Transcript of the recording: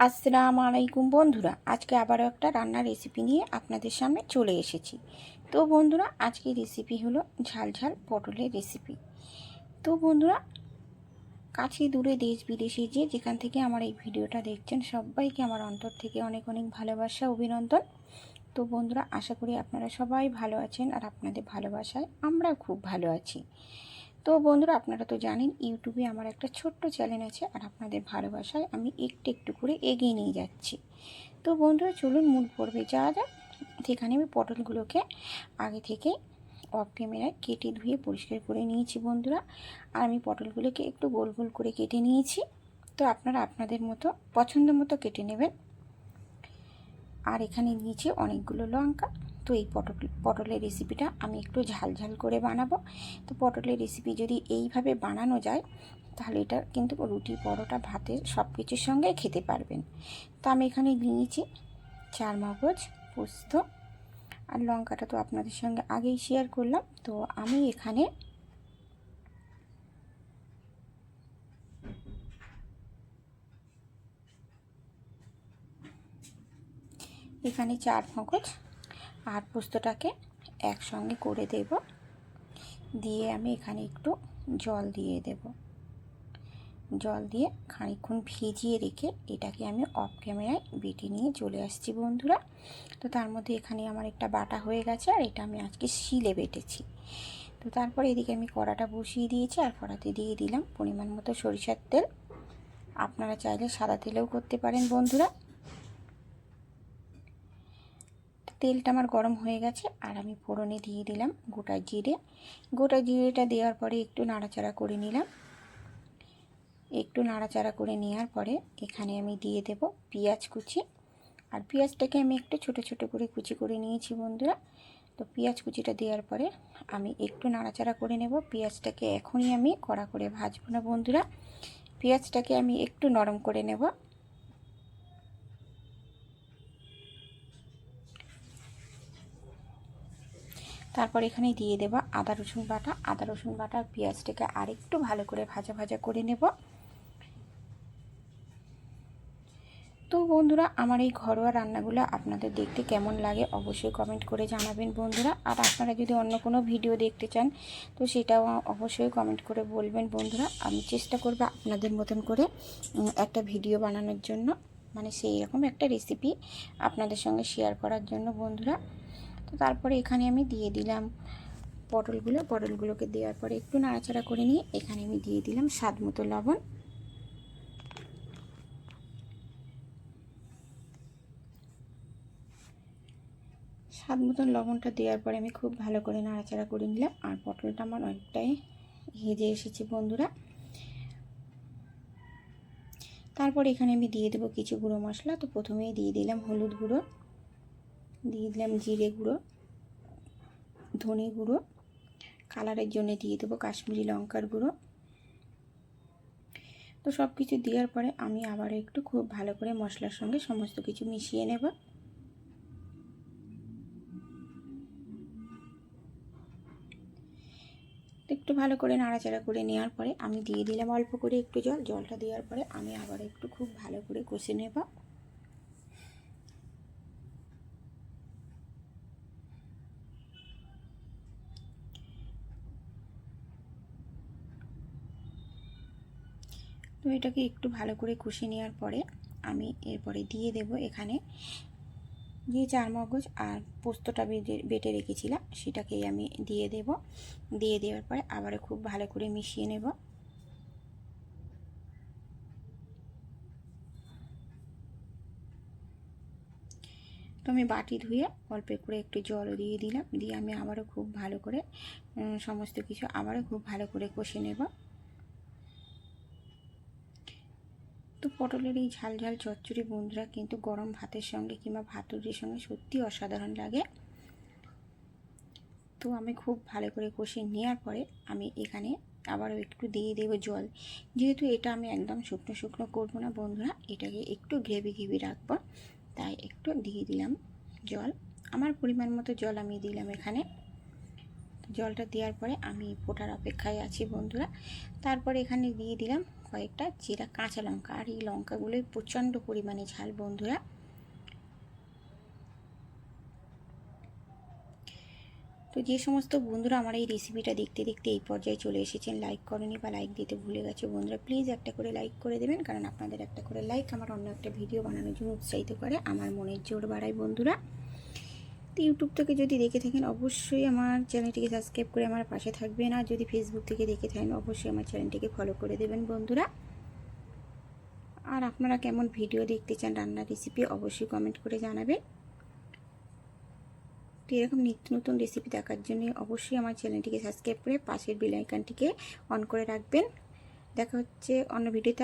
আসসালামু আলাইকুম বন্ধুরা, আজকে আবারও একটা রান্নার রেসিপি নিয়ে আপনাদের সামনে চলে এসেছি। তো বন্ধুরা, আজকে রেসিপি হলো ঝাল ঝাল পটলের রেসিপি। তো বন্ধুরা, কাছে দূরে দেশ বিদেশে যেখান থেকে আমার এই ভিডিওটা দেখছেন সবাইকে আমার অন্তর থেকে অনেক অনেক ভালোবাসা, অভিনন্দন। তো বন্ধুরা, আশা করি আপনারা সবাই ভালো আছেন আর আপনাদের ভালোবাসায় আমরাও খুব ভালো আছি। তো বন্ধুরা, আপনারা তো জানেন ইউটিউবে আমার একটা ছোট্ট চ্যানেল আছে আর আপনাদের ভালোবাসায় আমি একটু একটু করে এগিয়ে নিয়ে যাচ্ছি। তো বন্ধুরা, চলুন মূল পর্বে যাওয়া যাক। সেখানে আমি পটলগুলোকে আগে থেকে অফ ক্যামেরায় কেটে ধুয়ে পরিষ্কার করে নিয়েছি বন্ধুরা। আর আমি পটলগুলোকে একটু গোল গোল করে কেটে নিয়েছি। তো আপনারা আপনাদের মতো পছন্দ মতো কেটে নেবেন। আর এখানে নিয়েছি অনেকগুলো লঙ্কা। তো এই পটলের রেসিপিটা আমি একটু ঝাল ঝাল করে বানাবো। তো পটলের রেসিপি যদি এইভাবে বানানো যায় তাহলে এটা কিন্তু রুটি, পরোটা, ভাতের সব কিছুর সঙ্গে খেতে পারবেন। তো আমি এখানে নিয়েছি চারমগজ, পোস্ত আর লঙ্কাটা তো আপনাদের সঙ্গে আগেই শেয়ার করলাম। তো আমি এখানে চারমগজ আর পোস্তটাকে একসঙ্গে করে দেব। দিয়ে আমি এখানে একটু জল দিয়ে দেব। জল দিয়ে খানিকক্ষণ ভিজিয়ে রেখে এটাকে আমি অফ ক্যামেরায় বেটে নিয়ে চলে আসছি বন্ধুরা। তো তার মধ্যে এখানে আমার একটা বাটা হয়ে গেছে আর এটা আমি আজকে শিলে বেটেছি। তো তারপরে এদিকে আমি কড়াটা বসিয়ে দিয়েছি আর কড়াতে দিয়ে দিলাম পরিমাণ মতো সরিষার তেল। আপনারা চাইলে সাদা তেলেও করতে পারেন বন্ধুরা। তেলটা আমার গরম হয়ে গেছে আর আমি ফোড়নে দিয়ে দিলাম গোটা জিরে। গোটা জিরেটা দেওয়ার পরে একটু নাড়াচাড়া করে নিলাম। একটু নাড়াচাড়া করে নেওয়ার পরে এখানে আমি দিয়ে দেব পেঁয়াজ কুচি। আর পেঁয়াজটাকে আমি একটু ছোট ছোট করে কুচি করে নিয়েছি বন্ধুরা। তো পেঁয়াজ কুচিটা দেওয়ার পরে আমি একটু নাড়াচাড়া করে নেব। পেঁয়াজটাকে এখনই আমি কড়া করে ভাজবো না বন্ধুরা, পেঁয়াজটাকে আমি একটু নরম করে নেব। তারপর এখানে দিয়ে দেব আদা রসুন বাটা। আদা রসুন বাটা পেঁয়াজটাকে আরেকটু ভালো করে ভাজা ভাজা করে নেব। তো বন্ধুরা, আমার এই ঘরোয়া রান্নাগুলো আপনাদের দেখতে কেমন লাগে অবশ্যই কমেন্ট করে জানাবেন বন্ধুরা। আর আপনারা যদি অন্য কোনো ভিডিও দেখতে চান তো সেটাও অবশ্যই কমেন্ট করে বলবেন বন্ধুরা। আমি চেষ্টা করব আপনাদের মতন করে একটা ভিডিও বানানোর জন্য, মানে সেই রকম একটা রেসিপি আপনাদের সঙ্গে শেয়ার করার জন্য বন্ধুরা। তো তারপরে এখানে আমি দিয়ে দিলাম পটলগুলোকে দেওয়ার পরে একটু নাড়াচাড়া করে নিয়ে এখানে আমি দিয়ে দিলাম স্বাদ মতো লবণ। স্বাদ মতন লবণটা দেওয়ার পরে আমি খুব ভালো করে নাড়াচাড়া করে নিলাম। আর পটলটা আমার অনেকটাই ভেজে এসেছে বন্ধুরা। তারপর এখানে আমি দিয়ে দেবো কিছু গুঁড়ো মশলা। তো প্রথমেই দিয়ে দিলাম হলুদ গুঁড়ো, দিয়ে দিলাম জিরে গুঁড়ো, ধনে গুঁড়ো, কালারের জন্য দিয়ে দেবো কাশ্মীরি লঙ্কার গুঁড়ো। তো সব কিছু দেওয়ার পরে আমি আবার একটু খুব ভালো করে মশলার সঙ্গে সমস্ত কিছু মিশিয়ে নেব। একটু ভালো করে নাড়াচাড়া করে নেওয়ার পরে আমি দিয়ে দিলাম অল্প করে একটু জল। জলটা দেওয়ার পরে আমি আবার একটু খুব ভালো করে কষে নেব। তো এটাকে একটু ভালো করে কষিয়ে নেওয়ার পরে আমি এরপরে দিয়ে দেব এখানে যে চারমগজ আর পোস্তটা বেটে রেখেছিলাম সেটাকেই আমি দিয়ে দেব। দিয়ে দেওয়ার পরে আবার খুব ভালো করে মিশিয়ে নেব। তো আমি বাটি ধুয়ে অল্প করে একটু জল দিয়ে দিলাম। দিয়ে আমি আবারও খুব ভালো করে সমস্ত কিছু আবারও খুব ভালো করে কষে নেব। তো পটলের এই ঝাল ঝাল চচ্চড়ি বন্ধুরা কিন্তু গরম ভাতের সঙ্গে কিংবা ভাত রুটির সঙ্গে সত্যি অসাধারণ লাগে। তো আমি খুব ভালো করে কষিয়ে নেওয়ার পরে আমি এখানে আবারও একটু দিয়ে দেবো জল। যেহেতু এটা আমি একদম শুকনো শুকনো করবো না বন্ধুরা, এটাকে একটু গ্রেভি গ্রেভি রাখবো, তাই একটু দিয়ে দিলাম জল। আমার পরিমাণ মতো জল আমি দিলাম এখানে। জলটা দেওয়ার পরে আমি ফোটার অপেক্ষায় আছি বন্ধুরা। তারপরে এখানে দিয়ে দিলাম কয়েকটা চেরা কাঁচা লঙ্কা। আর এই লঙ্কাগুলোই প্রচণ্ড পরিমাণে ঝাল বন্ধুরা। তো যে সমস্ত বন্ধুরা আমার এই রেসিপিটা দেখতে দেখতে এই পর্যায়ে চলে এসেছেন, লাইক করেনি বা লাইক দিতে ভুলে গেছে বন্ধুরা, প্লিজ একটা করে লাইক করে দেবেন, কারণ আপনাদের একটা করে লাইক আমার অন্য একটা ভিডিও বানানোর জন্য উৎসাহিত করে, আমার মনের জোর বাড়ায় বন্ধুরা। তো ইউটিউব থেকে যদি দেখে থাকেন অবশ্যই আমার চ্যানেলটিকে সাবস্ক্রাইব করে আমার পাশে থাকবেন, আর যদি ফেসবুক থেকে দেখে থাকেন অবশ্যই আমার চ্যানেলটিকে ফলো করে দেবেন বন্ধুরা। আর আপনারা কেমন ভিডিও দেখতে চান রান্নার রেসিপি অবশ্যই কমেন্ট করে জানাবেন। তো এরকম নিত্য নতুন রেসিপি দেখার জন্য অবশ্যই আমার চ্যানেলটিকে সাবস্ক্রাইব করে পাশের বেল আইকনটিকে অন করে রাখবেন। দেখা হচ্ছে অন্য ভিডিওতে।